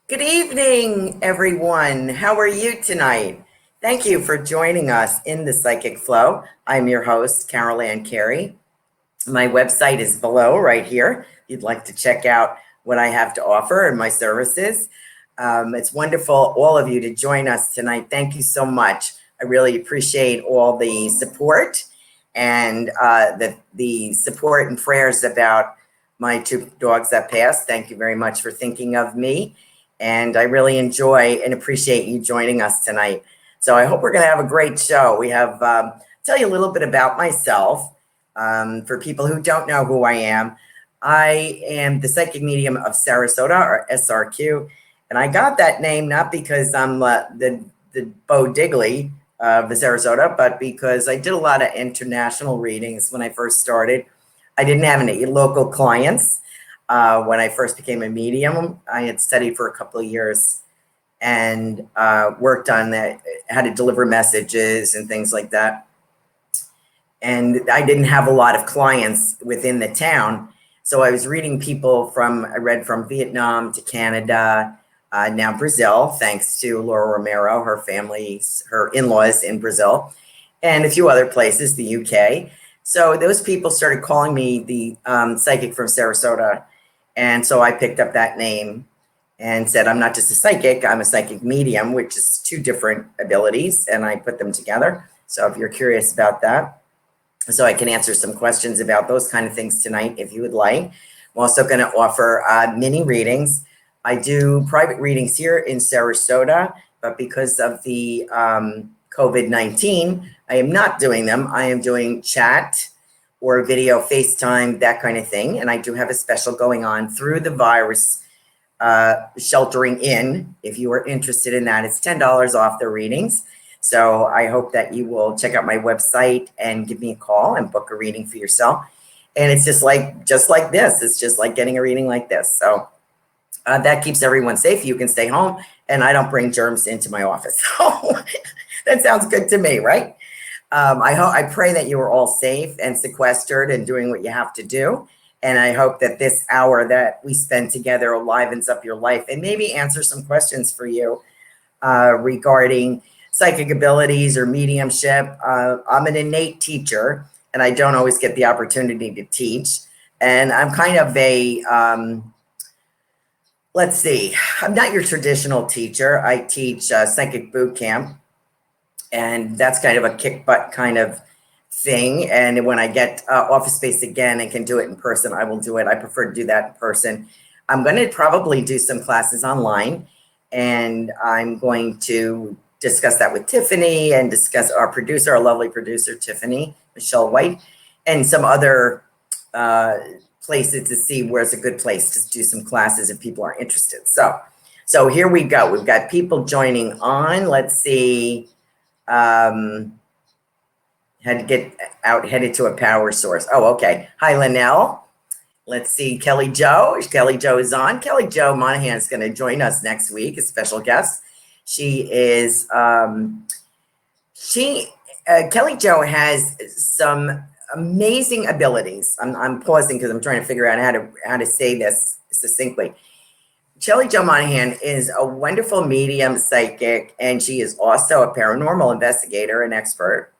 Good evening, everyone. How are you tonight? Thank you for joining us in the Psychic Flow. I'm your host, Carolan Carey. My website is below right here. If you'd like to check out what I have to offer and my services. It's wonderful, all of you, to join us tonight. Thank you so much. I really appreciate all the support and the support and prayers about my two dogs that passed. Thank you very much for thinking of me. And I really enjoy and appreciate you joining us tonight. So I hope we're going to have a great show. We have, tell you a little bit about myself. For people who don't know who I am the Psychic Medium of Sarasota, or SRQ. And I got that name not because I'm the Bo Diddley of the Sarasota, but because I did a lot of international readings when I first started. I didn't have any local clients. When I first became a medium, I had studied for a couple of years and worked on that, how to deliver messages and things like that. And I didn't have a lot of clients within the town. So I was reading people I read from Vietnam to Canada, now Brazil, thanks to Laura Romero, her in-laws in Brazil, and a few other places, the UK. So those people started calling me the psychic from Sarasota. And so I picked up that name and said, I'm not just a psychic, I'm a psychic medium, which is two different abilities, and I put them together. So if you're curious about that, so I can answer some questions about those kind of things tonight, if you would like. I'm also going to offer mini readings. I do private readings here in Sarasota, but because of the COVID-19, I am not doing them. I am doing chat or video, FaceTime, that kind of thing. And I do have a special going on through the virus sheltering in. If you are interested in that, it's $10 off the readings. So I hope that you will check out my website and give me a call and book a reading for yourself. And it's just like this. It's just like getting a reading like this. So that keeps everyone safe. You can stay home, and I don't bring germs into my office. So that sounds good to me, right? I pray that you are all safe and sequestered and doing what you have to do. And I hope that this hour that we spend together livens up your life and maybe answer some questions for you regarding psychic abilities or mediumship. I'm an innate teacher, and I don't always get the opportunity to teach. And I'm kind of let's see, I'm not your traditional teacher. I teach psychic boot camp, and that's kind of a kick butt kind of thing. And when I get office space again and can do it in person, I will do it. I prefer to do that in person. I'm going to probably do some classes online, and I'm going to discuss that with Tiffany and discuss our lovely producer, Tiffany, Michelle White, and some other places to see where's a good place to do some classes if people are interested. So here we go. We've got people joining on. Let's see. Had to get out, headed to a power source. Oh, okay. Hi, Linnell. Let's see. Kelly Jo. Kelly Jo is on. Kelly Jo Monahan is going to join us next week, a special guest. She is, Kelly Jo has some amazing abilities. I'm pausing because I'm trying to figure out how to say this succinctly. Kelly Jo Monahan is a wonderful medium psychic, and she is also a paranormal investigator and expert.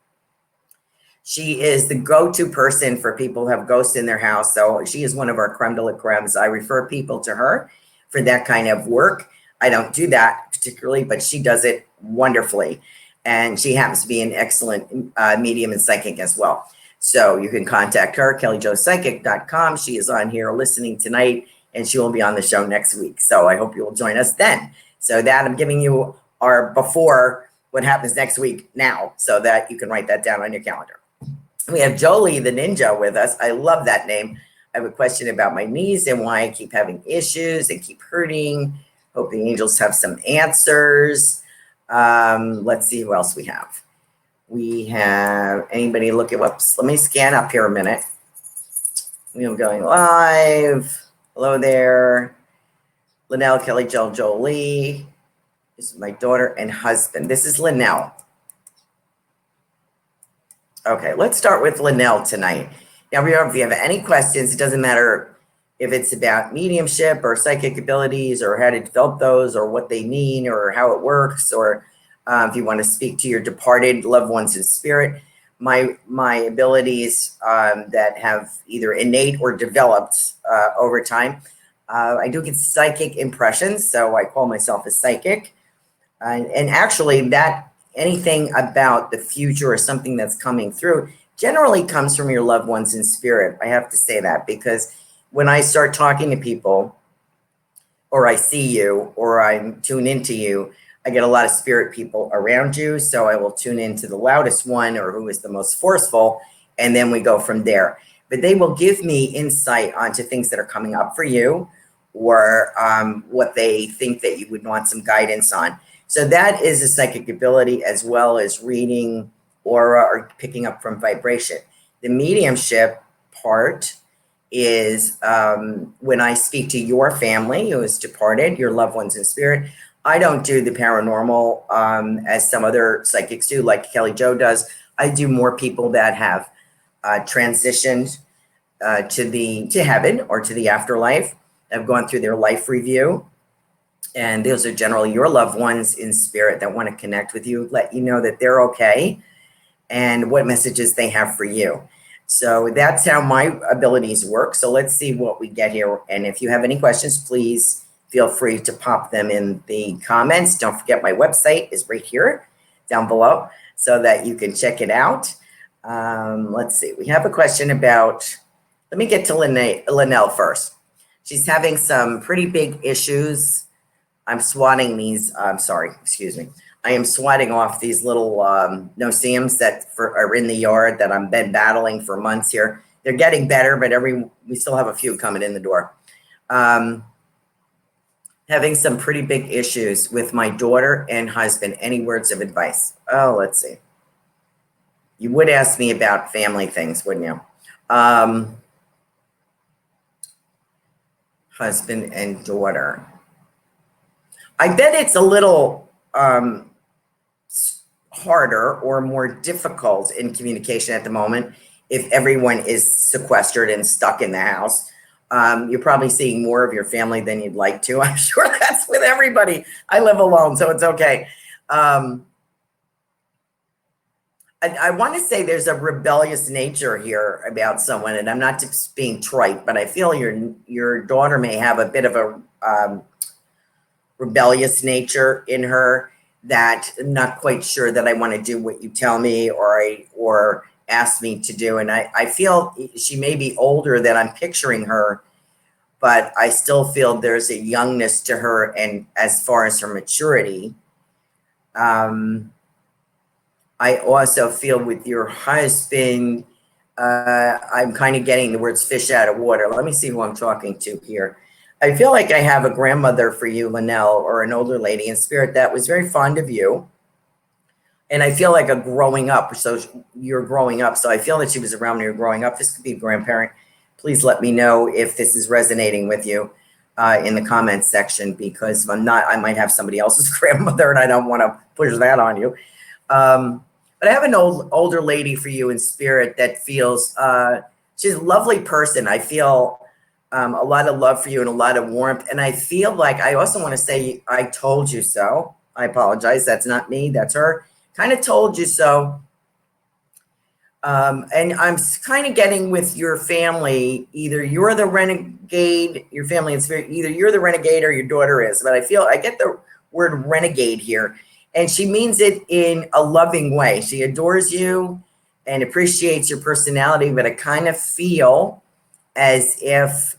She is the go-to person for people who have ghosts in their house. So she is one of our creme de la cremes. I refer people to her for that kind of work. I don't do that particularly, but she does it wonderfully. And she happens to be an excellent medium and psychic as well. So you can contact her, kellyjopsychic.com. She is on here listening tonight, and she will be on the show next week. So I hope you will join us then. So that I'm giving you our before what happens next week now, so that you can write that down on your calendar. We have Jolie the Ninja with us. I love that name. I have a question about my knees and why I keep having issues and keep hurting. Hope the angels have some answers. Let's see who else we have. We have anybody look at, whoops, let me scan up here a minute. We are going live. Hello there. Linnell, Kelly, Jolie. This is my daughter and husband. This is Linnell. Okay, let's start with Linnell tonight. Now, remember, if you have any questions, it doesn't matter if it's about mediumship or psychic abilities or how to develop those or what they mean or how it works, or if you want to speak to your departed loved ones in spirit, my abilities that have either innate or developed over time. I do get psychic impressions, so I call myself a psychic. And actually, that anything about the future or something that's coming through generally comes from your loved ones in spirit. I have to say that, because when I start talking to people, or I see you, or I tune into you, I get a lot of spirit people around you. So I will tune into the loudest one or who is the most forceful, and then we go from there. But they will give me insight onto things that are coming up for you, or what they think that you would want some guidance on. So that is a psychic ability, as well as reading aura or picking up from vibration. The mediumship part is when I speak to your family who is departed, your loved ones in spirit. I don't do the paranormal as some other psychics do, like Kelly Jo does. I do more people that have transitioned to heaven or to the afterlife, have gone through their life review. And those are generally your loved ones in spirit that want to connect with you, let you know that they're okay, and what messages they have for you. So that's how my abilities work. So let's see what we get here. And if you have any questions, please feel free to pop them in the comments. Don't forget, my website is right here down below so that you can check it out. Let's see. We have a question about, let me get to Linnell first. She's having some pretty big issues. I'm swatting these, excuse me. I am swatting off these little no-see-ums that are in the yard that I've been battling for months here. They're getting better, but we still have a few coming in the door. Having some pretty big issues with my daughter and husband. Any words of advice? Oh, let's see. You would ask me about family things, wouldn't you? Husband and daughter. I bet it's a little harder or more difficult in communication at the moment if everyone is sequestered and stuck in the house. You're probably seeing more of your family than you'd like to. I'm sure that's with everybody. I live alone, so it's okay. I want to say there's a rebellious nature here about someone, and I'm not just being trite, but I feel your daughter may have a bit of a rebellious nature in her, that I'm not quite sure that I want to do what you tell me or ask me to do. And I feel she may be older than I'm picturing her, but I still feel there's a youngness to her, and as far as her maturity. I also feel with your husband, I'm kind of getting the words fish out of water. Let me see who I'm talking to here. I feel like I have a grandmother for you, Linnell, or an older lady in spirit that was very fond of you. And I feel like a growing up. So you're growing up. So I feel that she was around when you were growing up. This could be a grandparent. Please let me know if this is resonating with you in the comments section, because if I'm not, I might have somebody else's grandmother and I don't want to push that on you. But I have an older lady for you in spirit that feels, she's a lovely person. I feel a lot of love for you and a lot of warmth. And I feel like, I also want to say, I told you so. I apologize. That's not me. That's her. Kind of told you so. And I'm kind of getting with your family, either you're the renegade, your family in spirit, either you're the renegade or your daughter is. But I get the word renegade here. And she means it in a loving way. She adores you and appreciates your personality, but I kind of feel as if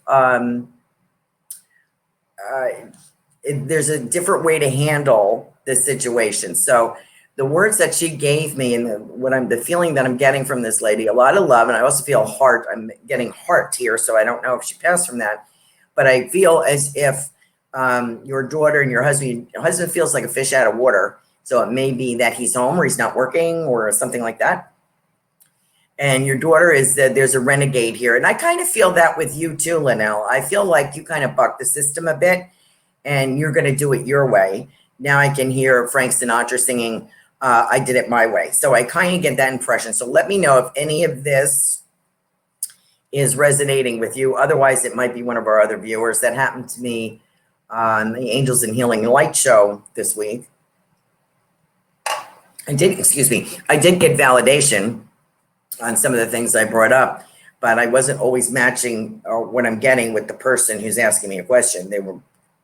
there's a different way to handle the situation. So the words that she gave me, and the feeling that I'm getting from this lady, a lot of love, and I also feel heart. I'm getting heart here, so I don't know if she passed from that, but I feel as if your daughter and your husband feels like a fish out of water. So it may be that he's home or he's not working or something like that. And your daughter is that there's a renegade here. And I kind of feel that with you too, Linnell. I feel like you kind of buck the system a bit and you're going to do it your way. Now I can hear Frank Sinatra singing, I did it my way. So I kind of get that impression. So let me know if any of this is resonating with you. Otherwise, it might be one of our other viewers. That happened to me on the Angels and Healing Light show this week. I did get validation on some of the things I brought up, but I wasn't always matching what I'm getting with the person who's asking me a question. They were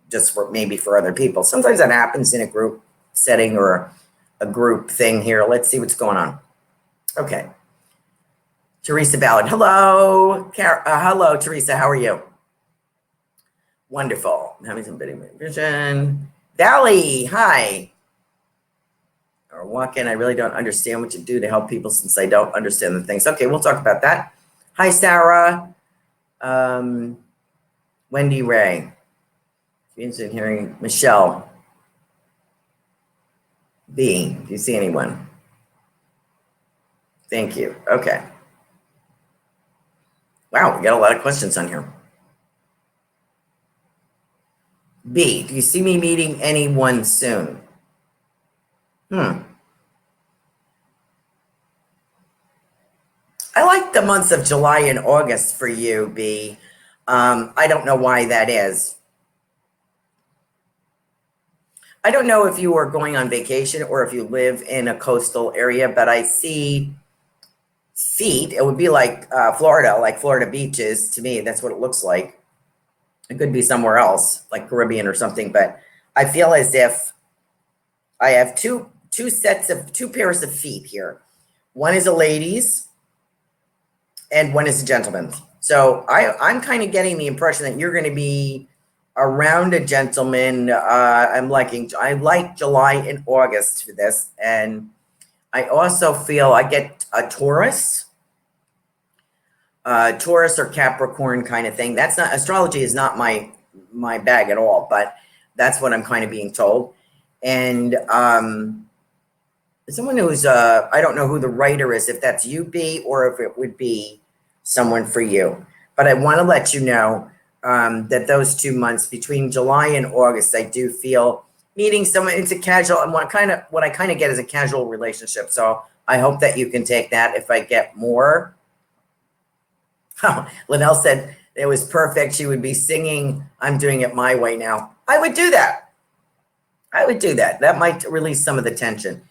just maybe for other people. Sometimes that happens in a group setting or a group thing here. Let's see what's going on. Okay. Teresa Ballard. Hello. Hello, Teresa. How are you? Wonderful. I'm having some vision. Valley. Hi. Or walk in. I really don't understand what you do to help people since I don't understand the things. Okay, we'll talk about that. Hi, Sarah. Wendy Ray. Interested in hearing Michelle. B. Do you see anyone? Thank you. Okay. Wow, we got a lot of questions on here. B. Do you see me meeting anyone soon? I like the months of July and August for you, B. I don't know why that is. I don't know if you are going on vacation or if you live in a coastal area, but I see feet. It would be like Florida, like Florida beaches. To me, that's what it looks like. It could be somewhere else, like Caribbean or something, but I feel as if I have two pairs of feet here. One is a lady's and one is a gentleman's. So I'm kind of getting the impression that you're going to be around a gentleman. I like July and August for this. And I also feel I get a Taurus or Capricorn kind of thing. That's not, astrology is not my bag at all, but that's what I'm kind of being told. And someone who's, I don't know who the writer is, if that's you, B, or if it would be someone for you. But I want to let you know that those 2 months between July and August, I do feel meeting someone. It's a casual, and what I kind of get is a casual relationship. So I hope that you can take that. If I get more, Linnell said it was perfect. She would be singing "I'm Doing It My Way Now." I would do that. That might release some of the tension.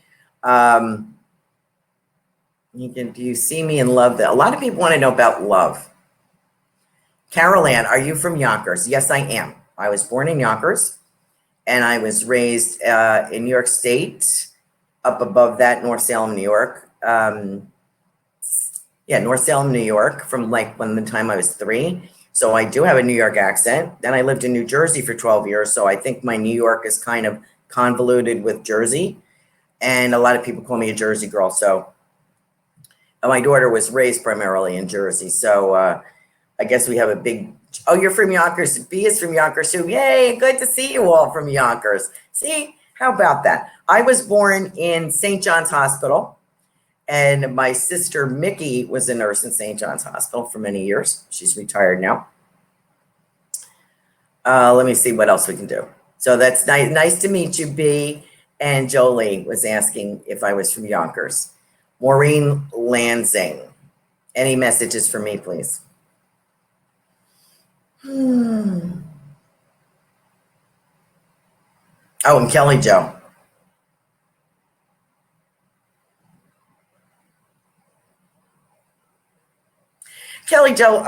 Do you see me in love? A lot of people want to know about love. Carolan, are you from Yonkers? Yes, I am. I was born in Yonkers, and I was raised in New York State, up above that, North Salem, New York. North Salem, New York, from like when the time I was 3. So I do have a New York accent. Then I lived in New Jersey for 12 years. So I think my New York is kind of convoluted with Jersey. And a lot of people call me a Jersey girl. So my daughter was raised primarily in Jersey. So I guess we have a big, oh, you're from Yonkers. B is from Yonkers too. Yay, good to see you all from Yonkers. See, how about that? I was born in St. John's Hospital. And my sister Mickey was a nurse in St. John's Hospital for many years. She's retired now. Let me see what else we can do. So that's nice to meet you, B. And Jolie was asking if I was from Yonkers. Maureen Lansing. Any messages for me, please? Oh, and Kelly Jo. Kelly Jo,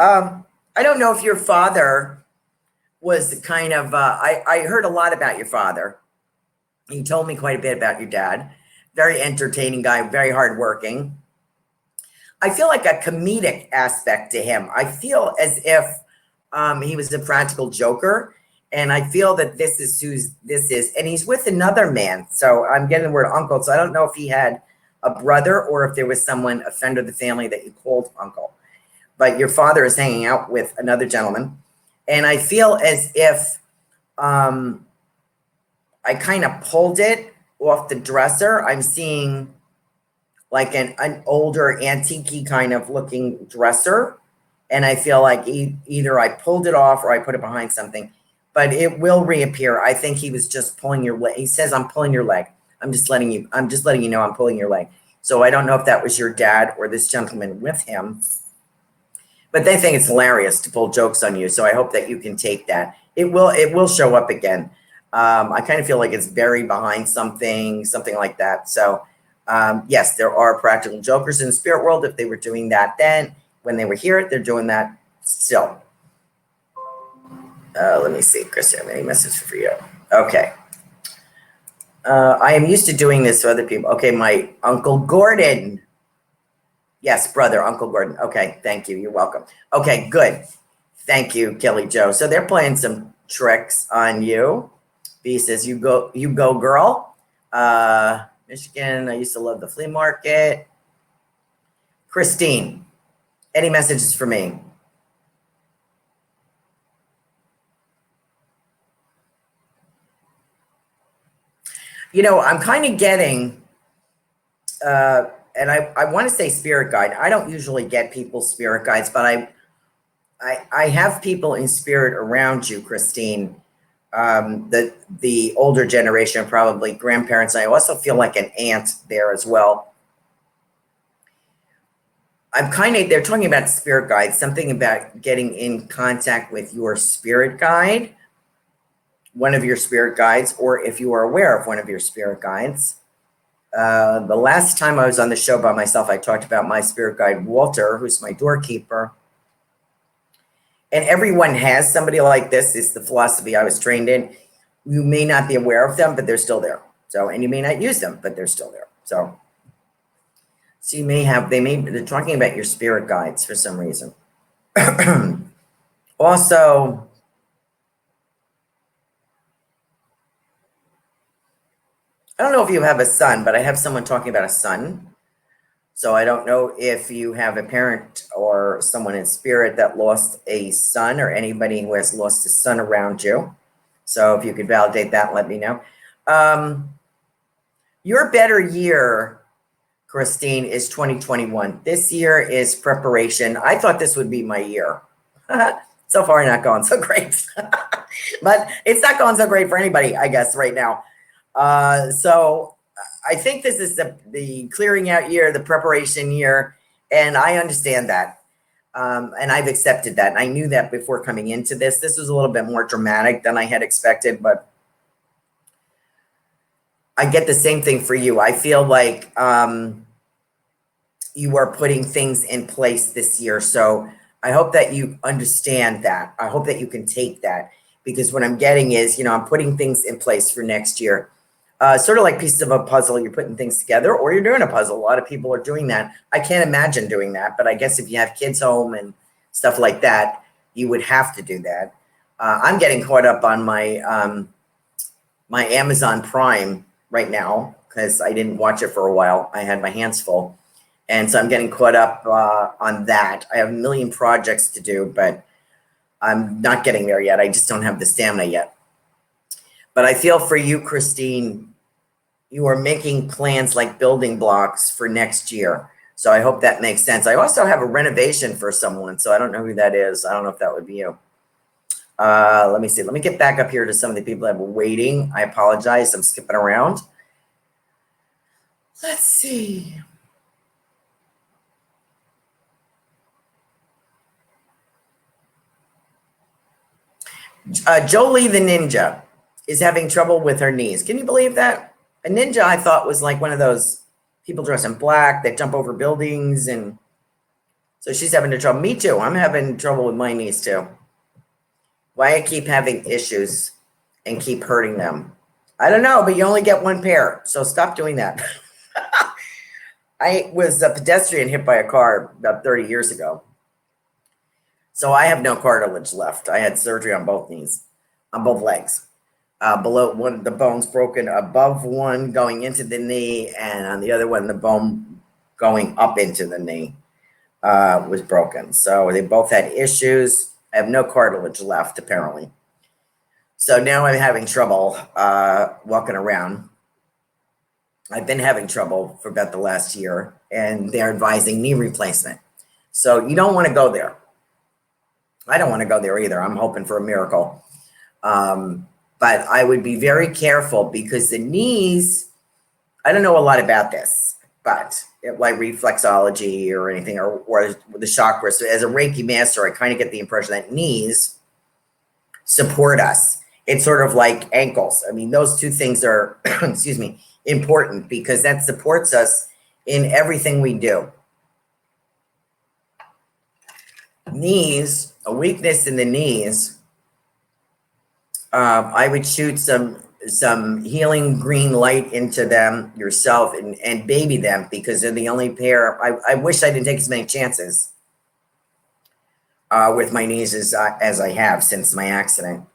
I don't know if your father was kind of, I heard a lot about your father. He told me quite a bit about your dad. Very entertaining guy, very hardworking. I feel like a comedic aspect to him. I feel as if he was a practical joker. And I feel that this is who this is. And he's with another man. So I'm getting the word uncle. So I don't know if he had a brother or if there was someone, a friend of the family that you called uncle. But your father is hanging out with another gentleman. And I feel as if I kind of pulled it off the dresser. I'm seeing like an older antique kind of looking dresser. And I feel like either I pulled it off or I put it behind something. But it will reappear. I think he was just pulling your leg. He says, I'm pulling your leg. I'm just letting you know I'm pulling your leg. So I don't know if that was your dad or this gentleman with him. but they think it's hilarious to pull jokes on you. So I hope that you can take that. It will show up again. I kind of feel like it's buried behind something like that. So yes, there are practical jokers in the spirit world. If they were doing that then, when they were here, they're doing that still. Let me see, Chris, I have any message for you? Okay. I am used to doing this for other people. Okay, my Uncle Gordon. Yes, brother, Uncle Gordon. Okay, thank you. You're welcome. Okay, good. Thank you, Kelly Joe. So they're playing some tricks on you. B says, you go, girl. Michigan, I used to love the flea market. Christine, any messages for me? You know, I'm kind of getting, and I want to say spirit guide. I don't usually get people's spirit guides, but I have people in spirit around you, Christine. The older generation, probably grandparents. I also feel like an aunt there as well. They're talking about spirit guides, something about getting in contact with your spirit guide, one of your spirit guides, or if you are aware of one of your spirit guides. The last time I was on the show by myself, I talked about my spirit guide, Walter, who's my doorkeeper. And everyone has somebody like this, is the philosophy I was trained in. You may not be aware of them, but they're still there. So, and you may not use them, but they're still there. So you may have, they're talking about your spirit guides for some reason. Also, I don't know if you have a son, but I have someone talking about a son. So I don't know if you have a parent or someone in spirit that lost a son, or anybody who has lost a son around you. So if you could validate that, let me know. Your better year, Christine, is 2021. This year is preparation. I thought this would be my year. So far, not going so great. But it's not going so great for anybody, I guess, right now. So I think this is the clearing out year, the preparation year, and I understand that. And I've accepted that. And I knew that before coming into this. This was a little bit more dramatic than I had expected, but I get the same thing for you. I feel like you are putting things in place this year. So I hope that you understand that. I hope that you can take that, because what I'm getting is, you know, I'm putting things in place for next year. Sort of like pieces of a puzzle, you're putting things together, or you're doing a puzzle. A lot of people are doing that. I can't imagine doing that, but I guess if you have kids home and stuff like that, you would have to do that. I'm getting caught up on my my Amazon Prime right now because I didn't watch it for a while. I had my hands full. And so I'm getting caught up on that. I have a million projects to do, but I'm not getting there yet. I just don't have the stamina yet. But I feel for you, Christine, you are making plans like building blocks for next year. So I hope that makes sense. I also have a renovation for someone, so I don't know who that is. I don't know if that would be you. Let me see. Let me get back up here to some of the people that were waiting. I apologize. I'm skipping around. Let's see. Jolie the Ninja is having trouble with her knees. Can you believe that? A ninja, I thought, was like one of those people dressed in black that jump over buildings. And so she's having trouble. Me too. I'm having trouble with my knees too. Why I keep having issues and keep hurting them, I don't know, but you only get one pair. So stop doing that. I was a pedestrian hit by a car about 30 years ago. So I have no cartilage left. I had surgery on both knees, on both legs. Below one, the bone's broken above one going into the knee, and on the other one, the bone going up into the knee was broken. So they both had issues. I have no cartilage left, apparently. So now I'm having trouble walking around. I've been having trouble for about the last year, and they're advising knee replacement. So you don't want to go there. I don't want to go there either. I'm hoping for a miracle. But I would be very careful, because the knees, I don't know a lot about this, but like reflexology or anything, or the chakras. So as a Reiki master, I kind of get the impression that knees support us. It's sort of like ankles. I mean, those two things are, excuse me, important because that supports us in everything we do. Knees, a weakness in the knees, I would shoot some healing green light into them yourself and baby them because they're the only pair. I wish I didn't take as many chances with my knees as I have since my accident.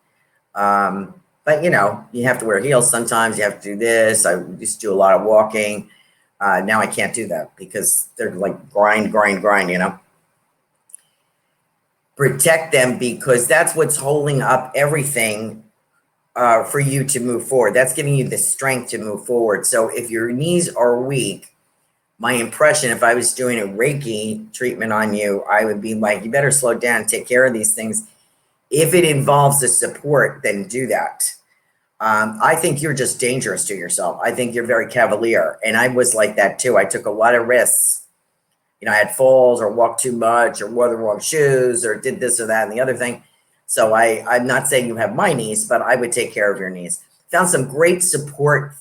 But you know, you have to wear heels sometimes. You have to do this. I used to do a lot of walking. Now I can't do that because they're like grind, you know. Protect them because that's what's holding up everything for you to move forward. That's giving you the strength to move forward. So if your knees are weak, my impression, if I was doing a Reiki treatment on you, I would be like, you better slow down and take care of these things. If it involves the support, then do that. I think you're just dangerous to yourself. I think you're very cavalier. And I was like that too. I took a lot of risks. You know, I had falls or walked too much or wore the wrong shoes or did this or that and the other thing. So I'm not saying you have my knees, but I would take care of your knees. Found some great support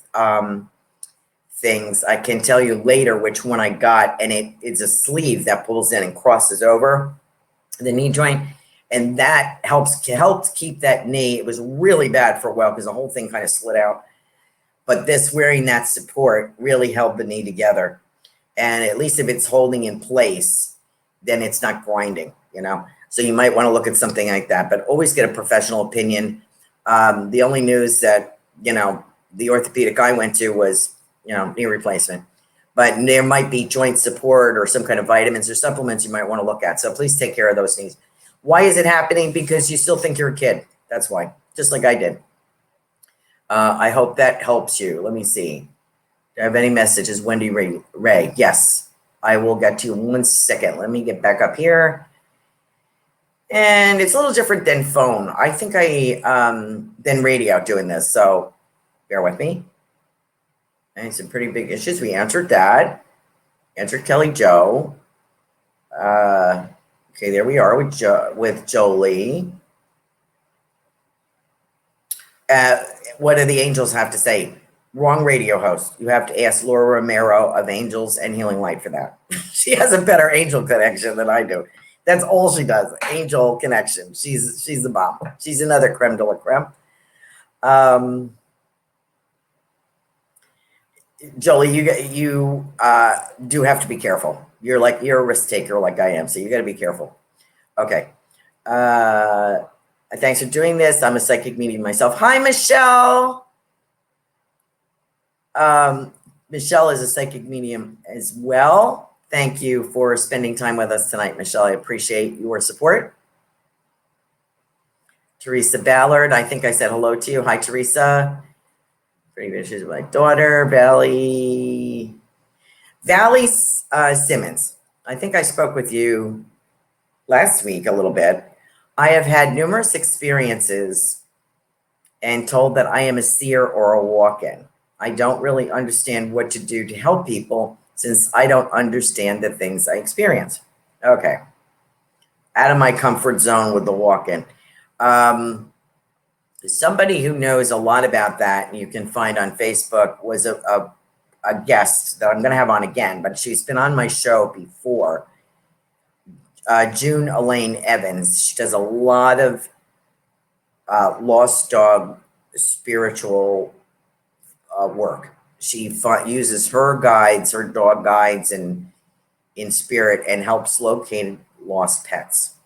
things. I can tell you later which one I got. And it's a sleeve that pulls in and crosses over the knee joint. And that helped keep that knee. It was really bad for a while because the whole thing kind of slid out. But this wearing that support really held the knee together. And at least if it's holding in place, then it's not grinding, you know. So you might want to look at something like that, but always get a professional opinion. The only news that, you know, the orthopedic I went to was, you know, knee replacement. But there might be joint support or some kind of vitamins or supplements you might want to look at. So please take care of those knees. Why is it happening? Because you still think you're a kid. That's why, just like I did. I hope that helps you. Let me see. Do I have any messages? Wendy Ray. Yes, I will get to you in 1 second. Let me get back up here. And it's a little different than phone. I think than radio doing this. So bear with me. And some pretty big issues. We answered that. Answered Kelly Joe. Okay, there we are with Jolie. What do the angels have to say? Wrong radio host. You have to ask Laura Romero of Angels and Healing Light for that. She has a better angel connection than I do. That's all she does. Angel connection. She's the bomb. She's another creme de la creme. Jolie, you do have to be careful. You're a risk taker like I am, so you got to be careful. Okay. Thanks for doing this. I'm a psychic medium myself. Hi, Michelle. Michelle is a psychic medium as well. Thank you for spending time with us tonight, Michelle. I appreciate your support. Teresa Ballard, I think I said hello to you. Hi, Teresa. Pretty good. She's my daughter, Valley Simmons. I think I spoke with you last week a little bit. I have had numerous experiences and told that I am a seer or a walk-in. I don't really understand what to do to help people since I don't understand the things I experience. Okay. Out of my comfort zone with the walk-in. Somebody who knows a lot about that, and you can find on Facebook, was a guest that I'm going to have on again, but she's been on my show before. June Elaine Evans. She does a lot of lost dog spiritual work. She uses her guides, her dog guides, and in spirit, and helps locate lost pets.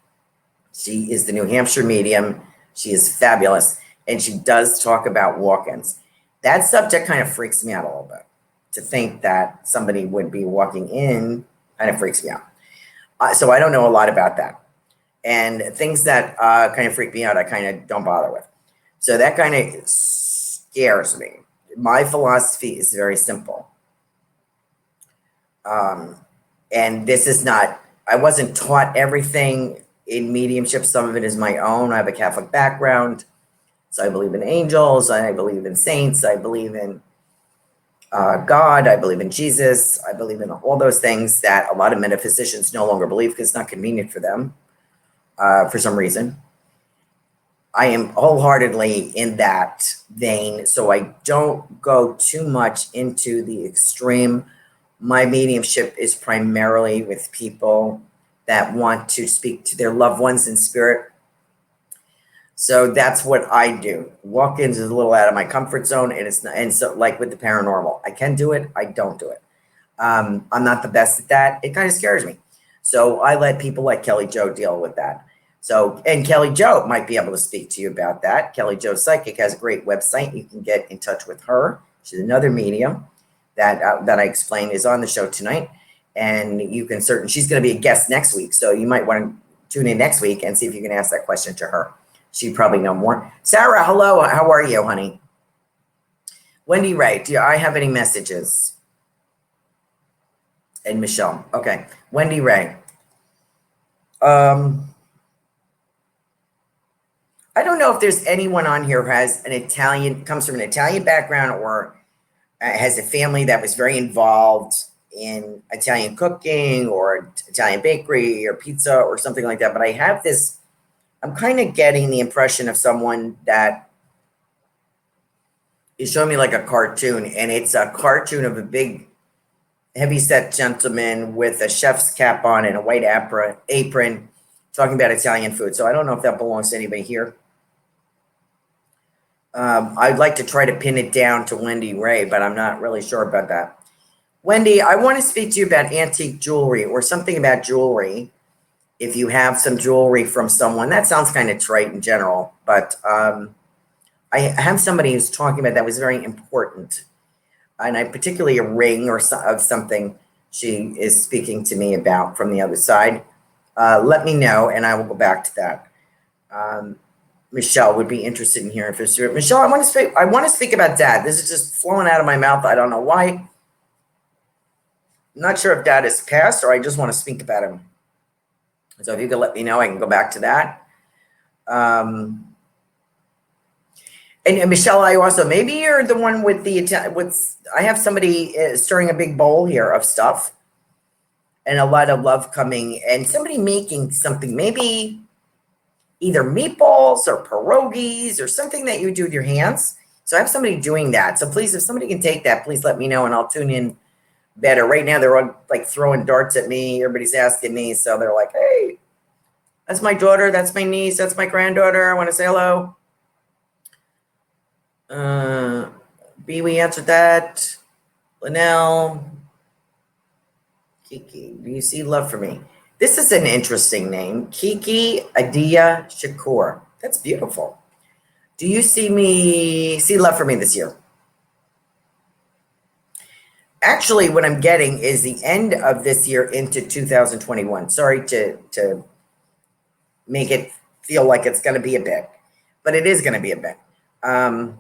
She is the New Hampshire medium. She is fabulous, and she does talk about walk-ins. That subject kind of freaks me out a little bit. To think that somebody would be walking in kind of freaks me out. So I don't know a lot about that. And things that kind of freak me out, I kind of don't bother with. So that kind of scares me. My philosophy is very simple. And this is not, I wasn't taught everything in mediumship. Some of it is my own. I have a Catholic background. So I believe in angels. I believe in saints. I believe in God. I believe in Jesus. I believe in all those things that a lot of metaphysicians no longer believe because it's not convenient for them for some reason. I am wholeheartedly in that vein, so I don't go too much into the extreme. My mediumship is primarily with people that want to speak to their loved ones in spirit. So that's what I do. Walk-ins is a little out of my comfort zone, and it's not, and so like with the paranormal, I can do it, I don't do it. I'm not the best at that. It kind of scares me. So I let people like Kelly Jo deal with that. So, and Kelly Jo might be able to speak to you about that. Kelly Jo Psychic has a great website. You can get in touch with her. She's another medium that I explained is on the show tonight. And you can she's going to be a guest next week. So you might want to tune in next week and see if you can ask that question to her. She'd probably know more. Sarah, hello. How are you, honey? Wendy Ray, do I have any messages? And Michelle. Okay. Wendy Ray. I don't know if there's anyone on here who has comes from an Italian background or has a family that was very involved in Italian cooking or Italian bakery or pizza or something like that. But I have this, I'm kind of getting the impression of someone that is showing me like a cartoon, and it's a cartoon of a big heavy-set gentleman with a chef's cap on and a white apron talking about Italian food. So I don't know if that belongs to anybody here. I'd like to try to pin it down to Wendy Ray, but I'm not really sure about that. Wendy, I want to speak to you about antique jewelry or something about jewelry. If you have some jewelry from someone, that sounds kind of trite in general, but I have somebody who's talking about that was very important. And I particularly a ring or of something she is speaking to me about from the other side. Let me know, and I will go back to that. Michelle would be interested in hearing from Michelle. I want to speak about Dad. This is just flowing out of my mouth. I don't know why. I'm not sure if Dad is passed or I just want to speak about him. So if you could let me know, I can go back to that. And Michelle, I also, maybe you're the one with I have somebody stirring a big bowl here of stuff and a lot of love coming and somebody making something, maybe either meatballs or pierogies or something that you do with your hands. So I have somebody doing that. So please, if somebody can take that, please let me know and I'll tune in better. Right now, they're all like throwing darts at me. Everybody's asking me. So they're like, hey, that's my daughter. That's my niece. That's my granddaughter. I want to say hello. B, we answered that. Linnell. Kiki, do you see love for me? This is an interesting name. Kiki Adia Shakur. That's beautiful. Do you see love for me this year? Actually, what I'm getting is the end of this year into 2021. Sorry to make it feel like it's going to be a bit, but it is going to be a bit. And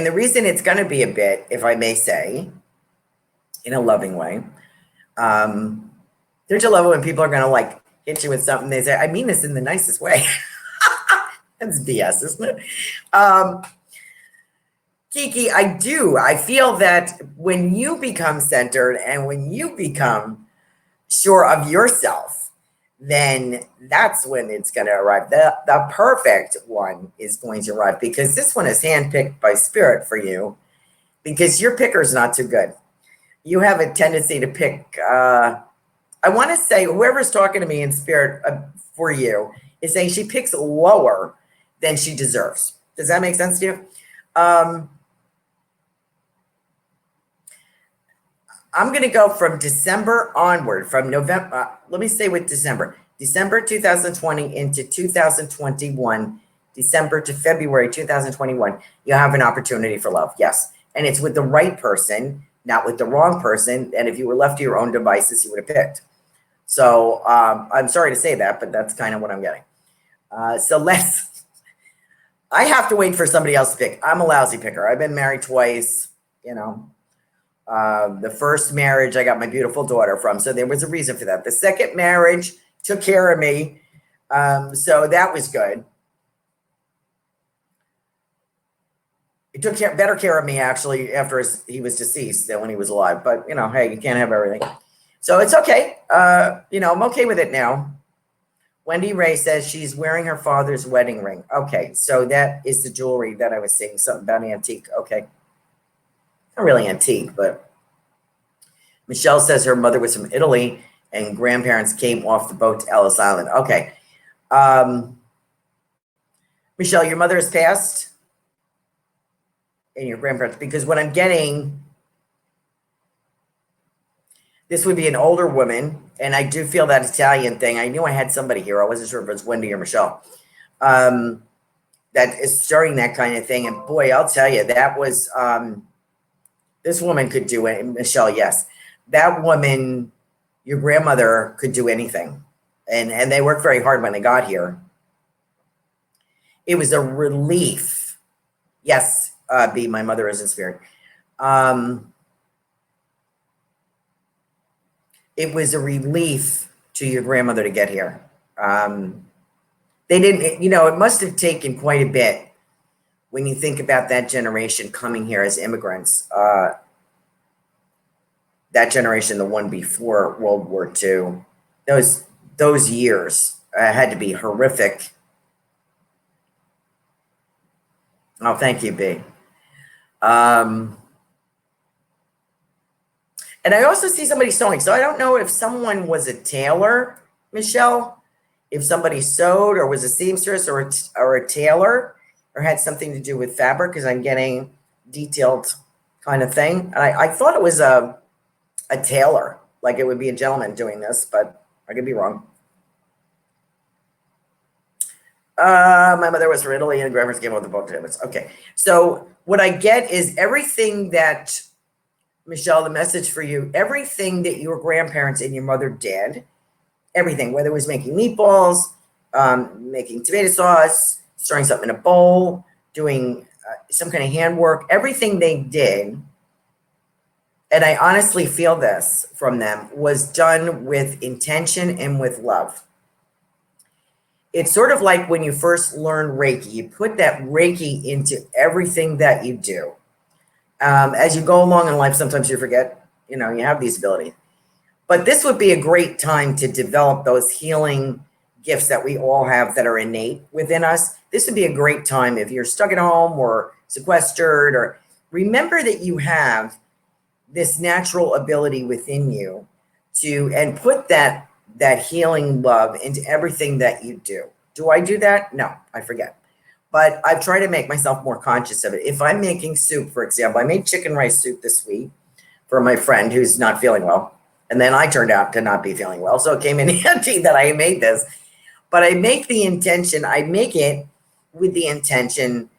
the reason it's going to be a bit, if I may say, in a loving way, there's a level when people are going to like hit you with something. They say, I mean this in the nicest way. That's BS, isn't it? Kiki, I feel that when you become centered and when you become sure of yourself, then that's when it's going to arrive. The perfect one is going to arrive because this one is handpicked by spirit for you because your picker's not too good. You have a tendency to pick, I want to say whoever's talking to me in spirit for you is saying she picks lower than she deserves. Does that make sense to you? I'm going to go from December onward, from November. Let me stay with December 2020 into 2021, December to February 2021. You have an opportunity for love. Yes. And it's with the right person, not with the wrong person. And if you were left to your own devices, you would have picked. So I'm sorry to say that, but that's kind of what I'm getting. I have to wait for somebody else to pick. I'm a lousy picker. I've been married twice, the first marriage I got my beautiful daughter from. So there was a reason for that. The second marriage took care of me. So that was good. He took better care of me actually after he was deceased than when he was alive. But hey, you can't have everything, so it's okay. I'm okay with it now. Wendy Ray says she's wearing her father's wedding ring. Okay, so that is the jewelry that I was saying something about antique. Okay, not really antique, but Michelle says her mother was from Italy and grandparents came off the boat to Ellis Island. Okay, Michelle, your mother has passed, and your grandparents, because what I'm getting, this would be an older woman, and I do feel that Italian thing. I knew I had somebody here. I wasn't sure if it was Wendy or Michelle. That is starting that kind of thing. And boy, I'll tell you, that was, this woman could do it. Michelle, yes. That woman, your grandmother could do anything. And they worked very hard when they got here. It was a relief. Yes, B, my mother is in spirit. It was a relief to your grandmother to get here. They didn't, it must have taken quite a bit when you think about that generation coming here as immigrants. That generation, the one before World War II, those years had to be horrific. Oh, thank you, B. And I also see somebody sewing. So I don't know if someone was a tailor, Michelle, if somebody sewed or was a seamstress or a tailor or had something to do with fabric, because I'm getting detailed kind of thing. And I thought it was a tailor, like it would be a gentleman doing this, but I could be wrong. My mother was from Italy and grandparents came with the boat to. Okay. So what I get is everything that, Michelle, the message for you, everything that your grandparents and your mother did, everything, whether it was making meatballs, making tomato sauce, stirring something in a bowl, doing some kind of handwork, everything they did, and I honestly feel this from them, was done with intention and with love. It's sort of like when you first learn Reiki, you put that Reiki into everything that you do. As you go along in life, sometimes you forget, you have these abilities. But this would be a great time to develop those healing gifts that we all have that are innate within us. This would be a great time if you're stuck at home or sequestered, or remember that you have this natural ability within you and put that healing love into everything that you do. Do I do that? No, I forget. But I've tried to make myself more conscious of it. If I'm making soup, for example, I made chicken rice soup this week for my friend who's not feeling well. And then I turned out to not be feeling well. So it came in handy that I made this. But I make it with the intention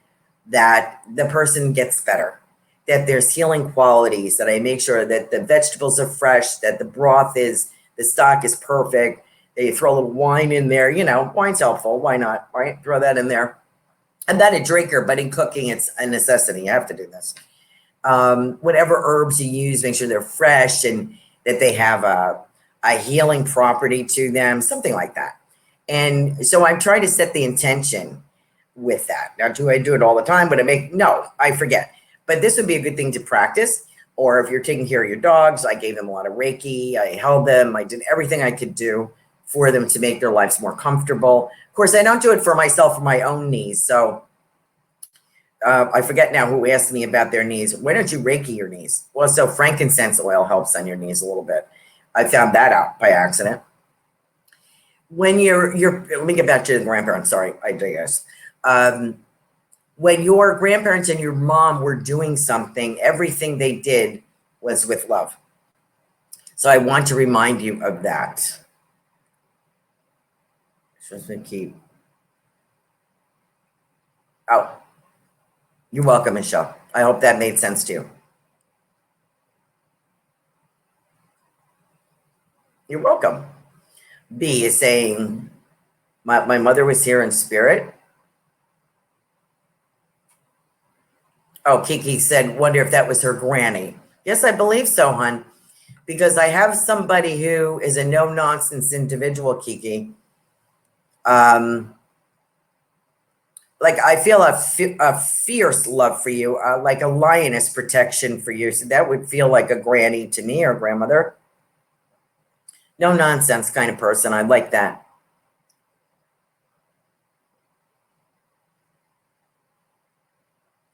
that the person gets better, that there's healing qualities, that I make sure that the vegetables are fresh, that the stock is perfect. They throw a little wine in there. Wine's helpful. Why not? Right? Throw that in there. I'm not a drinker, but in cooking, it's a necessity. You have to do this. Whatever herbs you use, make sure they're fresh and that they have a healing property to them, something like that. And so I'm trying to set the intention with that. Now, do I do it all the time? But no, I forget. But this would be a good thing to practice. Or if you're taking care of your dogs, I gave them a lot of Reiki. I held them. I did everything I could do for them to make their lives more comfortable. Of course, I don't do it for myself, for my own knees. So I forget now who asked me about their knees. Why don't you Reiki your knees? Well, so frankincense oil helps on your knees a little bit. I found that out by accident. When let me get back to the grandparents. Sorry, I digress. When your grandparents and your mom were doing something, everything they did was with love. So I want to remind you of that. Just to keep. Oh, you're welcome, Michelle. I hope that made sense to you. You're welcome. B is saying, my mother was here in spirit. Oh, Kiki said, wonder if that was her granny. Yes, I believe so, hon. Because I have somebody who is a no-nonsense individual, Kiki. like I feel a fierce love for you, like a lioness protection for you. So that would feel like a granny to me or grandmother. No nonsense kind of person. I like that.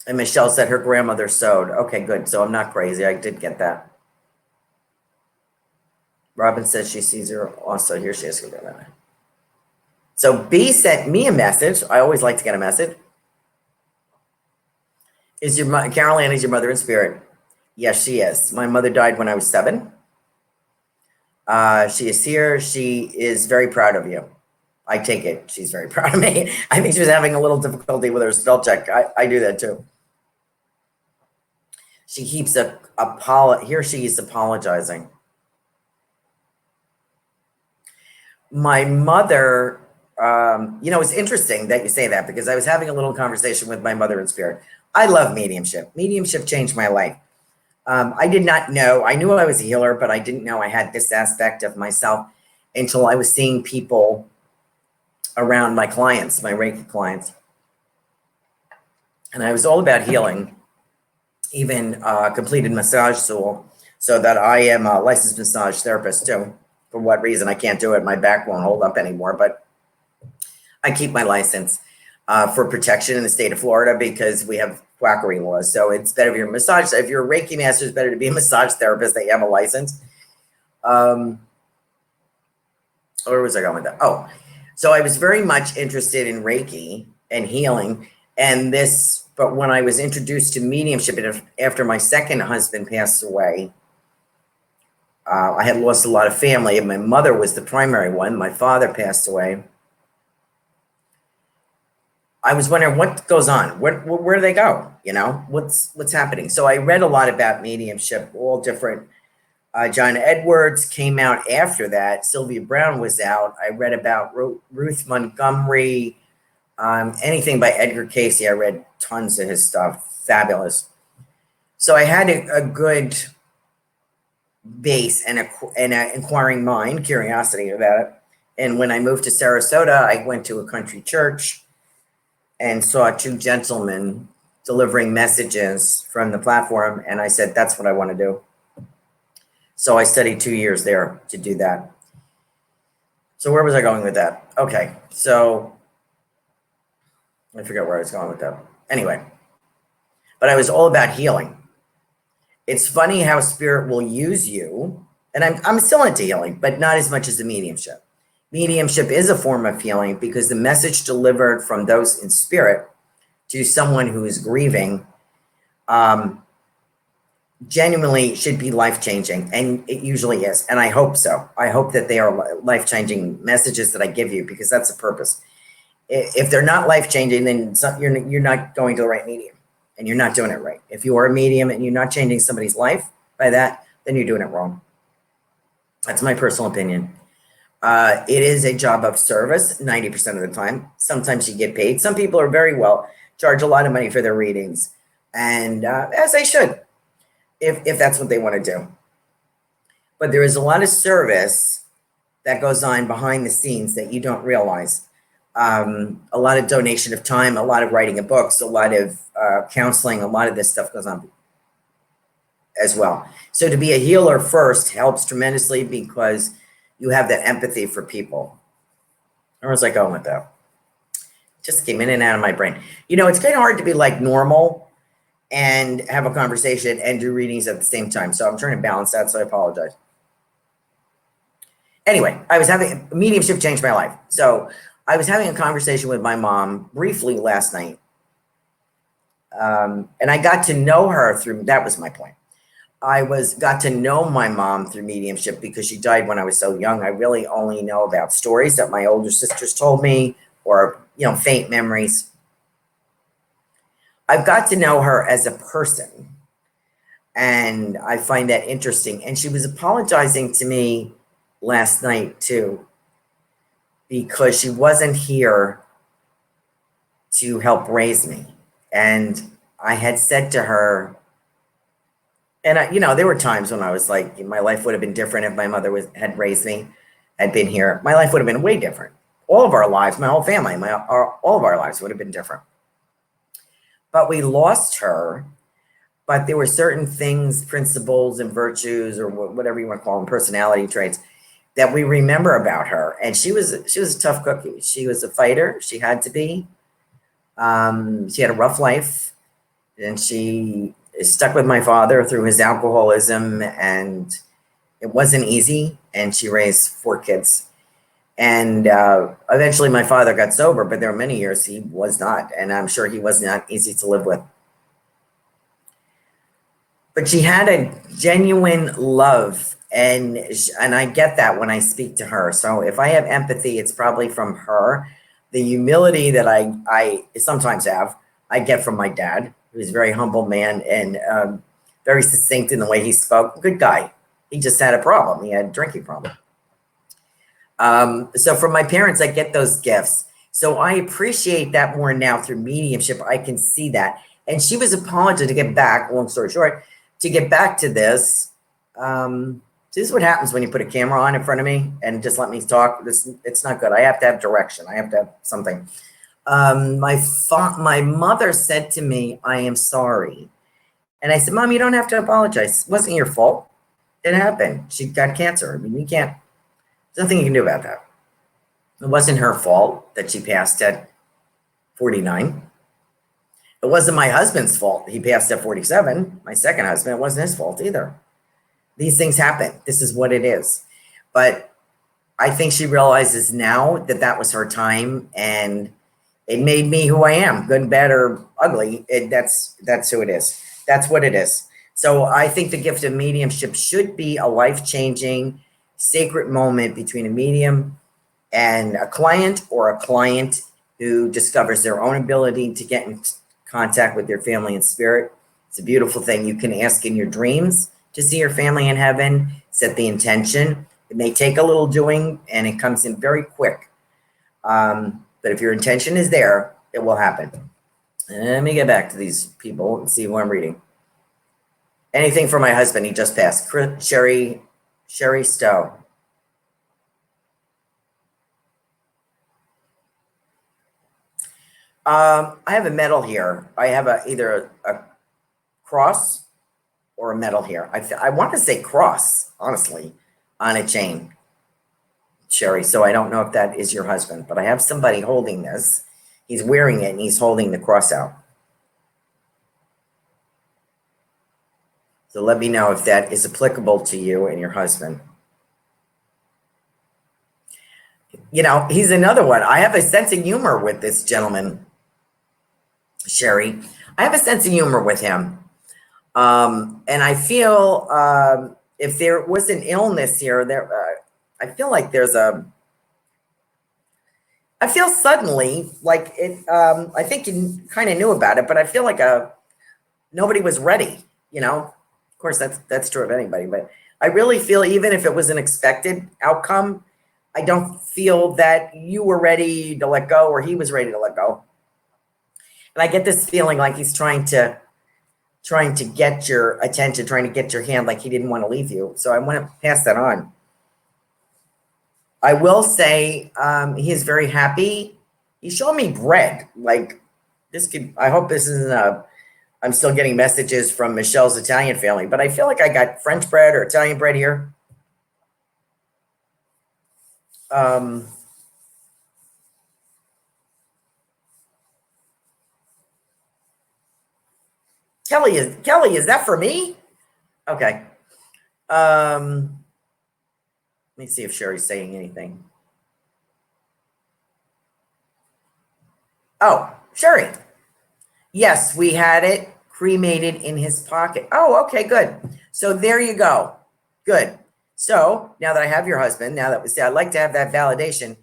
And Michelle said her grandmother sewed. Okay, good. So I'm not crazy. I did get that. Robin says she sees her also. Here she is. So B sent me a message. I always like to get a message. Is your Carolan is your mother in spirit? Yes, she is. My mother died when I was 7. She is here. She is very proud of you. I take it. She's very proud of me. I think she was having a little difficulty with her spell check. I do that too. She keeps here she is apologizing. My mother, it's interesting that you say that because I was having a little conversation with my mother in spirit. I love mediumship. Mediumship changed my life. I did not know. I knew I was a healer, but I didn't know I had this aspect of myself until I was seeing people around my clients, my Reiki clients. And I was all about healing, even completed massage school, so that I am a licensed massage therapist too. For what reason, I can't do it. My back won't hold up anymore, but I keep my license for protection in the state of Florida because we have quackery laws. So it's better if you're if you're a Reiki master, it's better to be a massage therapist that you have a license. Where was I going with that? Oh, so I was very much interested in Reiki and healing but when I was introduced to mediumship after my second husband passed away, I had lost a lot of family, and my mother was the primary one. My father passed away. I was wondering what goes on. Where do they go? What's happening? So I read a lot about mediumship, all different. John Edwards came out after that. Sylvia Brown was out. I read about Ruth Montgomery, anything by Edgar Cayce. I read tons of his stuff. Fabulous. So I had a good base and an inquiring mind, curiosity about it. And when I moved to Sarasota, I went to a country church and saw 2 gentlemen delivering messages from the platform. And I said, that's what I want to do. So I studied 2 years there to do that. So where was I going with that? Okay, so I forget where I was going with that. Anyway, but I was all about healing. It's funny how spirit will use you, and I'm still into healing, but not as much as the mediumship. Mediumship is a form of healing because the message delivered from those in spirit to someone who is grieving genuinely should be life-changing, and it usually is, and I hope so. I hope that they are life-changing messages that I give you because that's the purpose. If they're not life-changing, then you're not going to the right medium, and you're not doing it right. If you are a medium and you're not changing somebody's life by that, then you're doing it wrong. That's my personal opinion. It is a job of service 90% of the time. Sometimes you get paid. Some people are very well, charge a lot of money for their readings, and as they should, if that's what they want to do. But there is a lot of service that goes on behind the scenes that you don't realize. A lot of donation of time, a lot of writing of books, a lot of counseling, a lot of this stuff goes on as well. So to be a healer first helps tremendously because you have that empathy for people. Where was I going with that? Just came in and out of my brain. It's kind of hard to be like normal and have a conversation and do readings at the same time. So I'm trying to balance that, so I apologize. Anyway, I was having mediumship changed my life. So I was having a conversation with my mom briefly last night. And I got to know her that was my point. I got to know my mom through mediumship because she died when I was so young. I really only know about stories that my older sisters told me or, faint memories. I've got to know her as a person, and I find that interesting. And she was apologizing to me last night too, because she wasn't here to help raise me. And I had said to her, and there were times when I was like, my life would have been different if my mother had raised me, had been here. My life would have been way different. All of our lives, my whole family, all of our lives would have been different. but we lost her. But there were certain things, principles and virtues, or whatever you want to call them, personality traits, that we remember about her. And she was a tough cookie. She was a fighter. She had to be. She had a rough life, and she stuck with my father through his alcoholism, and it wasn't easy. And she raised 4 kids. And eventually my father got sober, but there were many years he was not. And I'm sure he was not easy to live with. But she had a genuine love, and I get that when I speak to her. So if I have empathy, it's probably from her. The humility that I sometimes have, I get from my dad, who's a very humble man and very succinct in the way he spoke. Good guy. He just had a problem. He had a drinking problem. So from my parents, I get those gifts. So I appreciate that more now through mediumship. I can see that. And she was apologizing to get back, long story short, to get back to this. This is what happens when you put a camera on in front of me and just let me talk. It's not good. I have to have direction. I have to have something. My mother said to me, "I am sorry." And I said, "Mom, you don't have to apologize. It wasn't your fault. It happened. She got cancer. I mean, there's nothing you can do about that. It wasn't her fault that she passed at 49. It wasn't my husband's fault. He passed at 47. My second husband, it wasn't his fault either. These things happen. This is what it is." But I think she realizes now that that was her time, and it made me who I am, good, bad, or ugly. That's who it is. That's what it is. So I think the gift of mediumship should be a life-changing, sacred moment between a medium and a client, or a client who discovers their own ability to get in contact with their family and spirit. It's a beautiful thing. You can ask in your dreams to see your family in heaven, set the intention. It may take a little doing, and it comes in very quick. But if your intention is there, it will happen. Let me get back to these people and see who I'm reading. Anything for my husband, he just passed. Sherry Stowe. I have a medal here. I have either a cross or a medal here. I want to say cross, honestly, on a chain, Sherry. So I don't know if that is your husband, but I have somebody holding this. He's wearing it, and he's holding the cross out. So let me know if that is applicable to you and your husband. You know, he's another one. I have a sense of humor with this gentleman, Sherry. I have a sense of humor with him. And I feel if there was an illness here, I feel like I feel suddenly like it, I think you kind of knew about it, but I feel like nobody was ready, you know. Of course, that's true of anybody, but I really feel even if it was an expected outcome, I don't feel that you were ready to let go or he was ready to let go. And I get this feeling like he's trying to get your attention, trying to get your hand, like he didn't want to leave you. So I want to pass that on. I will say he is very happy. He showed me bread. Like this could, I hope this isn't I'm still getting messages from Michelle's Italian family, but I feel like I got French bread or Italian bread here. Kelly, is that for me? Okay. Let me see if Sherry's saying anything. Oh, Sherry. Yes, we had it cremated in his pocket. Oh, okay, good. So there you go. Good. So now that I have your husband, now that I'd like to have that validation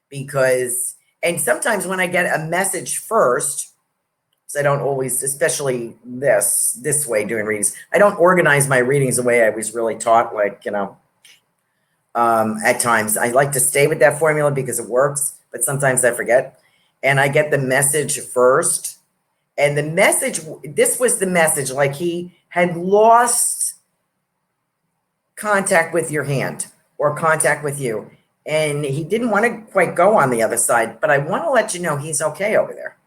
because, and sometimes when I get a message first, so I don't always, especially this way doing readings, I don't organize my readings the way I was really taught, like, you know, at times. I like to stay with that formula because it works, but sometimes I forget. And I get the message first. And the message, this was the message, like he had lost contact with your hand or contact with you. And he didn't want to quite go on the other side, but I want to let you know he's okay over there.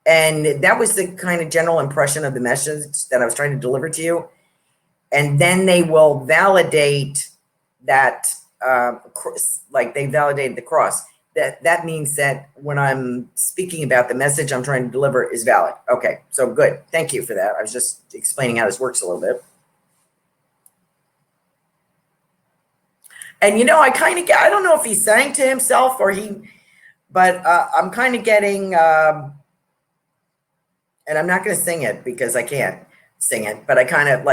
And that was the kind of general impression of the message that I was trying to deliver to you. And then they will validate that, like they validated the cross. That means that when I'm speaking about the message I'm trying to deliver is valid. Okay, so good. Thank you for that. I was just explaining how this works a little bit. And I kind of get, I don't know if he's saying to himself but I'm kind of getting, and I'm not going to sing it because I can't sing it, but I kind of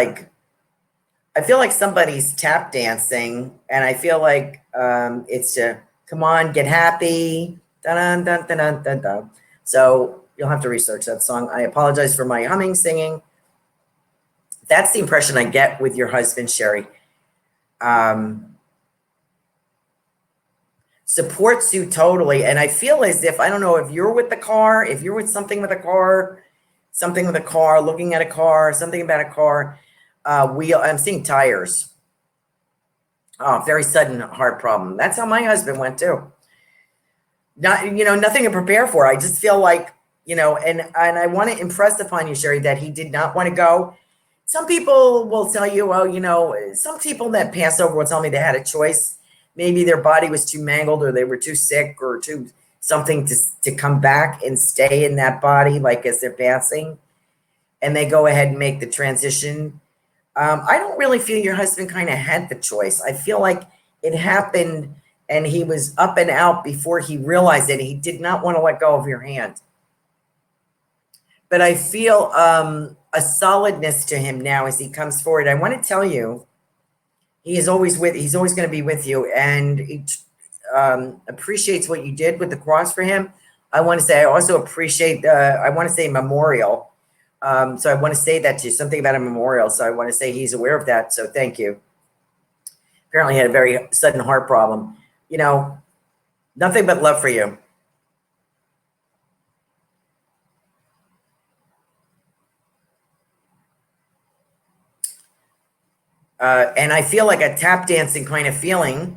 I feel like somebody's tap dancing, and I feel like it's a come on, get happy. Dun, dun, dun, dun, dun, dun. So you'll have to research that song. I apologize for my humming, singing. That's the impression I get with your husband, Sherry. Supports you totally. And I feel as if, I don't know if you're with the car, if you're with something with a car, looking at a car, something about a car, I'm seeing tires. Oh, very sudden heart problem. That's how my husband went too. Nothing to prepare for. I just feel like, and I want to impress upon you, Sherry, that he did not want to go. Some people will tell you, well, some people that pass over will tell me they had a choice. Maybe their body was too mangled, or they were too sick, or too something to come back and stay in that body, like as they're passing, and they go ahead and make the transition. I don't really feel your husband kind of had the choice. I feel like it happened and he was up and out before he realized it. He did not want to let go of your hand. But I feel a solidness to him now as he comes forward. I want to tell you, he's always going to be with you, and he appreciates what you did with the cross for him. I want to say, I also appreciate, I want to say memorial. So I want to say that to you, something about a memorial. So I want to say he's aware of that. So thank you. Apparently had a very sudden heart problem. Nothing but love for you. And I feel like a tap dancing kind of feeling.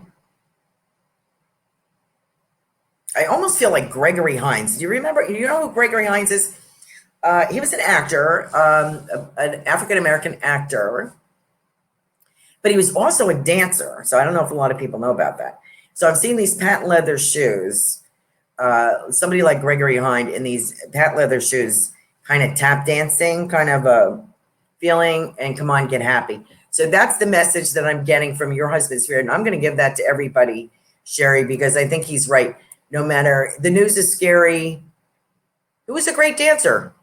I almost feel like Gregory Hines. Do you remember? You know who Gregory Hines is? He was an actor, an African-American actor, but he was also a dancer. So I don't know if a lot of people know about that. So I'm seeing these patent leather shoes, somebody like Gregory Hines in these patent leather shoes, kind of tap dancing, kind of a feeling, and come on, get happy. So that's the message that I'm getting from your husband's spirit. And I'm going to give that to everybody, Sherry, because I think he's right. No matter, the news is scary. Who was a great dancer?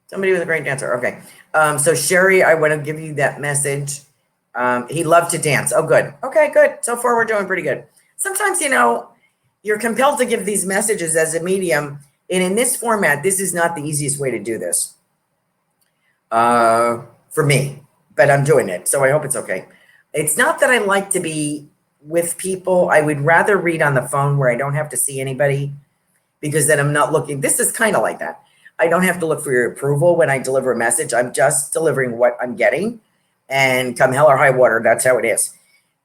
Somebody was a great dancer. Okay. So Sherry, I want to give you that message. He loved to dance. Oh, good. Okay, good. So far, we're doing pretty good. Sometimes, you're compelled to give these messages as a medium. And in this format, this is not the easiest way to do this for me, but I'm doing it. So I hope it's okay. It's not that I like to be with people. I would rather read on the phone where I don't have to see anybody, because then I'm not looking. This is kind of like that. I don't have to look for your approval when I deliver a message. I'm just delivering what I'm getting, and come hell or high water, that's how it is.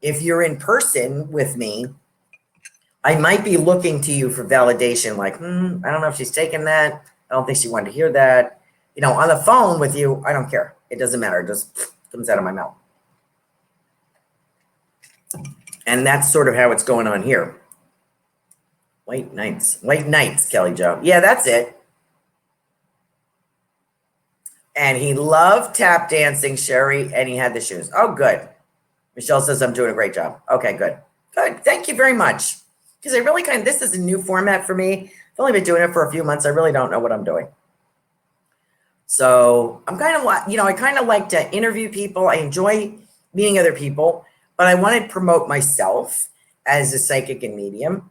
If you're in person with me, I might be looking to you for validation, like, I don't know if she's taking that. I don't think she wanted to hear that. On the phone with you, I don't care. It doesn't matter. It just comes out of my mouth. And that's sort of how it's going on here. White Knights, Kelly Jo. Yeah, that's it. And he loved tap dancing, Sherry, and he had the shoes. Oh, good. Michelle says I'm doing a great job. Okay, good. Good. Thank you very much. Because I really this is a new format for me. I've only been doing it for a few months. I really don't know what I'm doing. So I'm kind of like, I kind of like to interview people. I enjoy meeting other people, but I want to promote myself as a psychic and medium.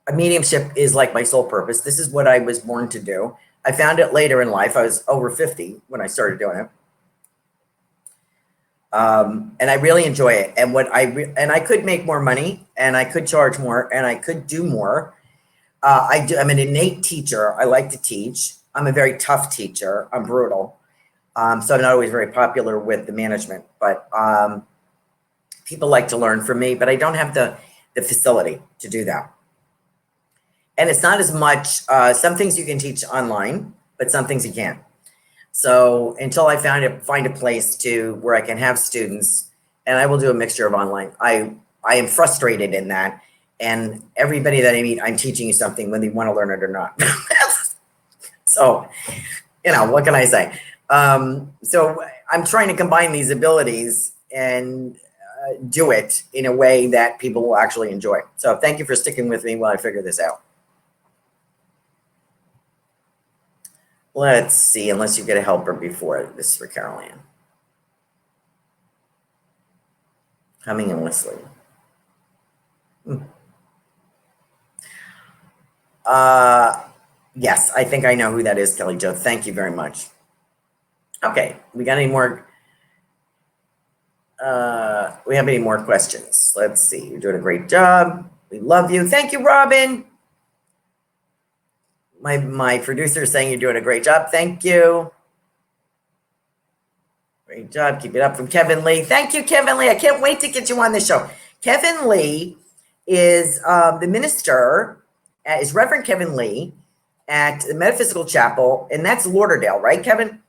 A mediumship is like my sole purpose. This is what I was born to do. I found it later in life. I was over 50 when I started doing it. And I really enjoy it. And I could make more money, and I could charge more, and I could do more. I'm an innate teacher. I like to teach. I'm a very tough teacher. I'm brutal. So I'm not always very popular with the management, but people like to learn from me, but I don't have the facility to do that. And it's not as much, some things you can teach online, but some things you can't. So until I find a place to where I can have students, and I will do a mixture of online. I am frustrated in that. And everybody that I meet, I'm teaching you something whether you want to learn it or not. So, what can I say? So I'm trying to combine these abilities and do it in a way that people will actually enjoy. So thank you for sticking with me while I figure this out. Let's see, unless you get a helper before this is for Carolan. Coming and whistling. Yes, I think I know who that is, Kelly Jo. Thank you very much. Okay, we got any more? We have any more questions? Let's see. You're doing a great job. We love you. Thank you, Robin. My producer is saying you're doing a great job. Thank you. Great job. Keep it up. From Kevin Lee. Thank you, Kevin Lee. I can't wait to get you on the show. Kevin Lee is the minister, is Reverend Kevin Lee at the Metaphysical Chapel, and that's Lauderdale, right, Kevin?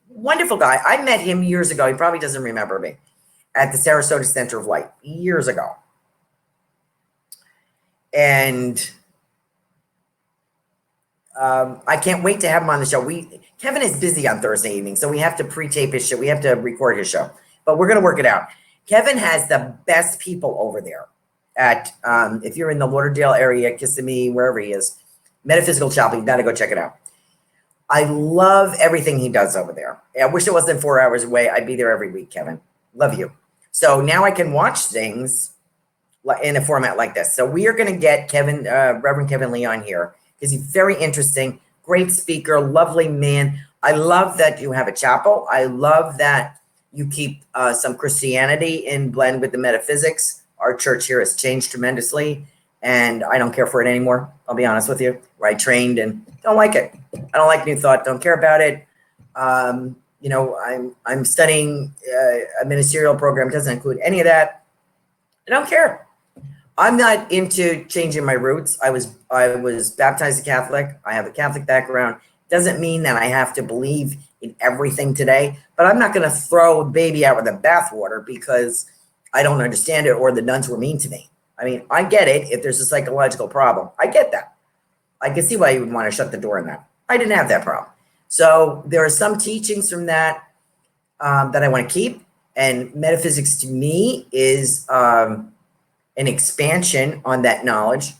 Wonderful guy. I met him years ago. He probably doesn't remember me, at the Sarasota Center of Light years ago. And I can't wait to have him on the show. Kevin is busy on Thursday evening, so we have to pre-tape his show. We have to record his show, but we're going to work it out. Kevin has the best people over there at, if you're in the Lauderdale area, Kissimmee, wherever he is, Metaphysical Chapel, you got to go check it out. I love everything he does over there. I wish it wasn't 4 hours away. I'd be there every week, Kevin. Love you. So now I can watch things in a format like this. So we are going to get Reverend Kevin Lee on here because he's very interesting, great speaker, lovely man. I love that you have a chapel. I love that you keep some Christianity in blend with the metaphysics. Our church here has changed tremendously, and I don't care for it anymore. I'll be honest with you. Where I trained and don't like it. I don't like New Thought. Don't care about it. I'm studying a ministerial program. It doesn't include any of that. I don't care. I'm not into changing my roots. I was baptized a Catholic. I have a Catholic background. Doesn't mean that I have to believe in everything today, but I'm not going to throw a baby out with the bathwater because I don't understand it or the nuns were mean to me. I mean, I get it if there's a psychological problem. I get that. I can see why you would want to shut the door on that. I didn't have that problem. So there are some teachings from that that I want to keep. And metaphysics to me is an expansion on that knowledge.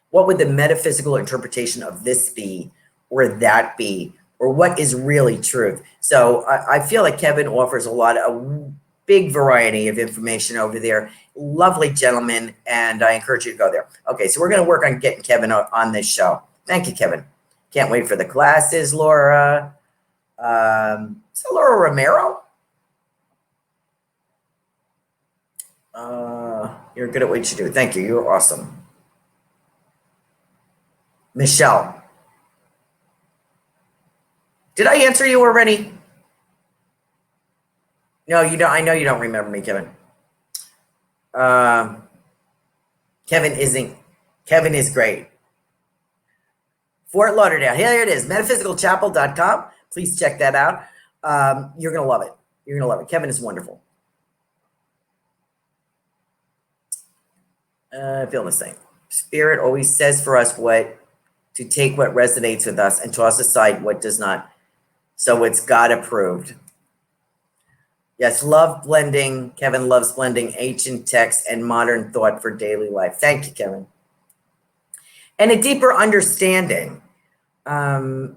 What would the metaphysical interpretation of this be or that be? Or what is really truth? So I feel like Kevin offers a big variety of information over there. Lovely gentleman, and I encourage you to go there. Okay, so we're going to work on getting Kevin on this show. Thank you, Kevin. Can't wait for the classes, Laura. Is that Laura Romero? You're good at what you do. Thank you. You're awesome. Michelle. Did I answer you already? No, you don't. I know you don't remember me, Kevin. Kevin is great. Fort Lauderdale. Here it is. Metaphysicalchapel.com. Please check that out. You're going to love it. You're going to love it. Kevin is wonderful. I feel the same. Spirit always says for us to take what resonates with us and toss aside what does not. So it's God approved. Yes, love blending. Kevin loves blending ancient text and modern thought for daily life. Thank you, Kevin. And a deeper understanding of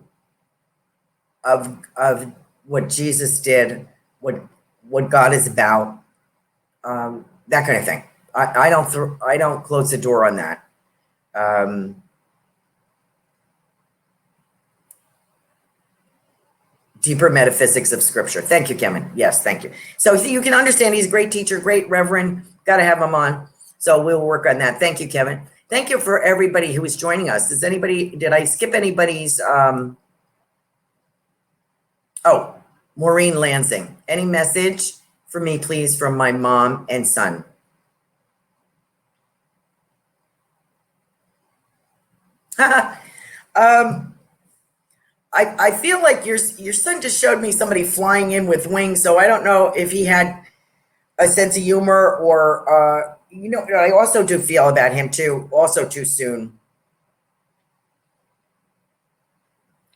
what Jesus did, what God is about, that kind of thing. I don't close the door on that. Deeper metaphysics of scripture. Thank you, Kevin. Yes, thank you. So you can understand he's a great teacher, great reverend. Got to have him on. So we'll work on that. Thank you, Kevin. Thank you for everybody who is joining us. Did I skip anybody's? Maureen Lansing. Any message for me, please, from my mom and son? um, I feel like your son just showed me somebody flying in with wings, so I don't know if he had a sense of humor or I also do feel about him too, also too soon.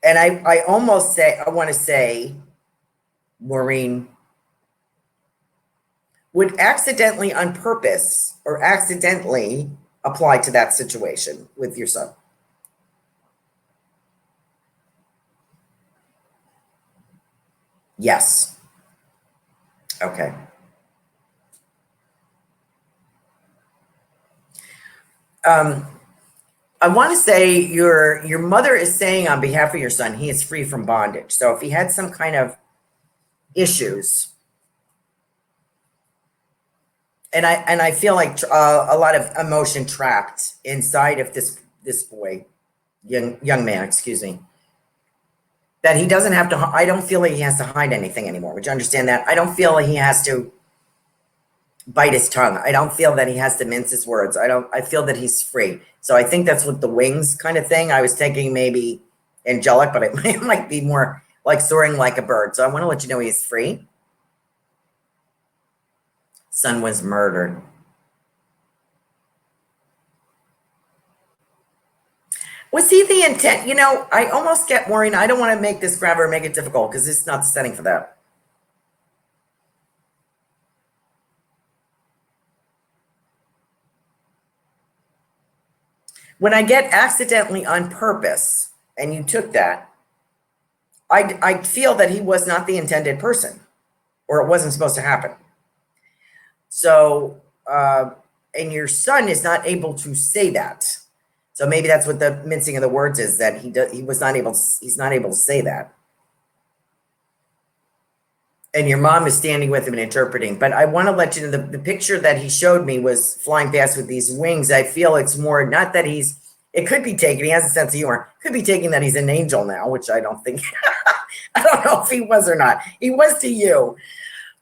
And I almost say, I want to say, Maureen, would accidentally on purpose or accidentally apply to that situation with your son? Yes. Okay. I want to say your mother is saying on behalf of your son, he is free from bondage. So if he had some kind of issues, and I feel like a lot of emotion trapped inside of this boy, young man, excuse me, that he doesn't have to. I don't feel like he has to hide anything anymore. Would you understand that? I don't feel like he has to bite his tongue. I don't feel that he has to mince his words. I feel that he's free. So I think that's what the wings kind of thing. I was thinking maybe angelic, but it might be more like soaring like a bird. So I want to let you know he's free. Son was murdered. Was he the intent? I almost get worried. I don't want to make this grab or make it difficult because it's not the setting for that. When I get accidentally on purpose, and you took that, I feel that he was not the intended person, or it wasn't supposed to happen. So, and your son is not able to say that. So maybe that's what the mincing of the words is, that he's not able to say that. And your mom is standing with him and interpreting. But I want to let you know the picture that he showed me was flying past with these wings. I feel it's more, not that it could be taken, he has a sense of humor, could be taken that he's an angel now, which I don't think, I don't know if he was or not. He was to you.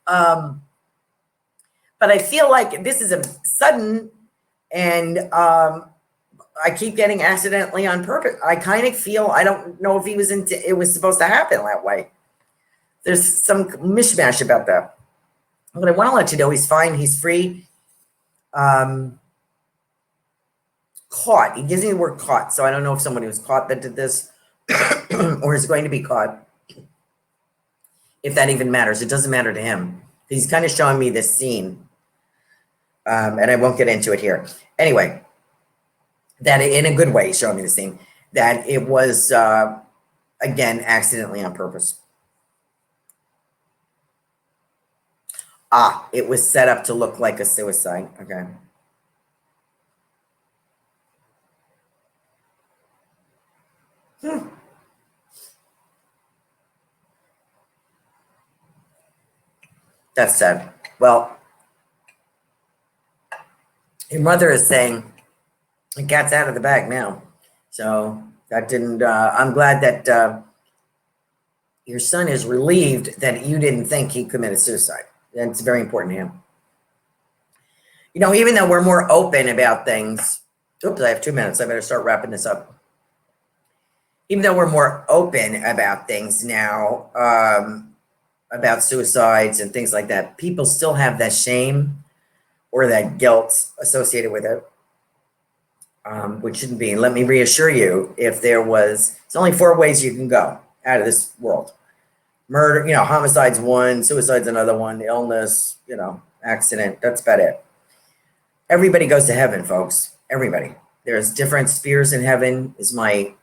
But I feel like this is a sudden, and I keep getting accidentally on purpose. I kind of feel, I don't know if it was supposed to happen that way. There's some mishmash about that. But I want to let you know he's fine. He's free. Caught. He gives me the word caught. So I don't know if somebody was caught that did this or is going to be caught. If that even matters. It doesn't matter to him. He's kind of showing me this scene. And I won't get into it here. Anyway, that in a good way, he's showing me the scene. That it was, again, accidentally on purpose. It was set up to look like a suicide. Okay. That's sad. Well, your mother is saying the cat's out of the bag now. So that didn't, I'm glad that your son is relieved that you didn't think he committed suicide. That's very important to him. Even though we're more open about things, oops, I have 2 minutes. I better start wrapping this up. Even though we're more open about things now, about suicides and things like that, people still have that shame or that guilt associated with it, which shouldn't be. Let me reassure you, it's only 4 ways you can go out of this world. Murder, homicide's one, suicide's another one, illness, accident, that's about it. Everybody goes to heaven, folks. Everybody. There's different spheres in heaven, is my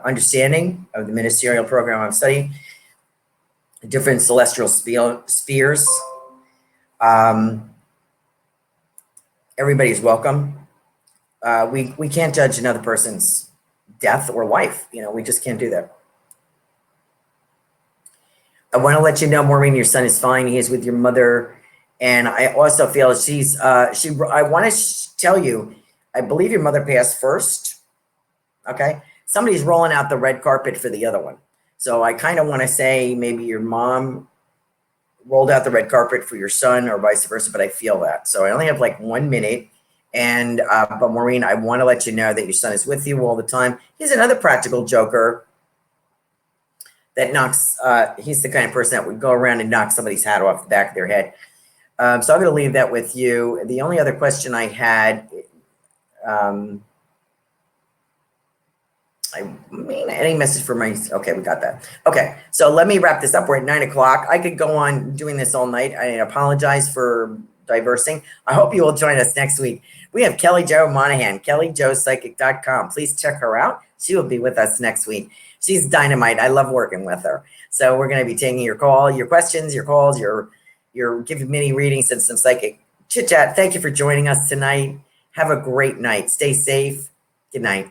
understanding of the ministerial program I'm studying. Different celestial spheres. Everybody's welcome. We can't judge another person's death or life. We just can't do that. I want to let you know, Maureen, your son is fine. He is with your mother. And I also feel I want to tell you, I believe your mother passed first. Okay. Somebody's rolling out the red carpet for the other one. So I kind of want to say maybe your mom rolled out the red carpet for your son or vice versa, but I feel that. So I only have like 1 minute. And but Maureen, I want to let you know that your son is with you all the time. He's another practical joker that knocks. He's the kind of person that would go around and knock somebody's hat off the back of their head. So I'm going to leave that with you. The only other question I had, any message for my, okay, we got that. Okay, so let me wrap this up. We're at 9 o'clock. I could go on doing this all night. I apologize for diversing. I hope you will join us next week. We have Kelly Jo Monahan, kellyjopsychic.com. Please check her out. She will be with us next week. She's dynamite. I love working with her. So we're going to be taking your questions, your calls, your giving mini readings and some psychic chit chat. Thank you for joining us tonight. Have a great night. Stay safe. Good night.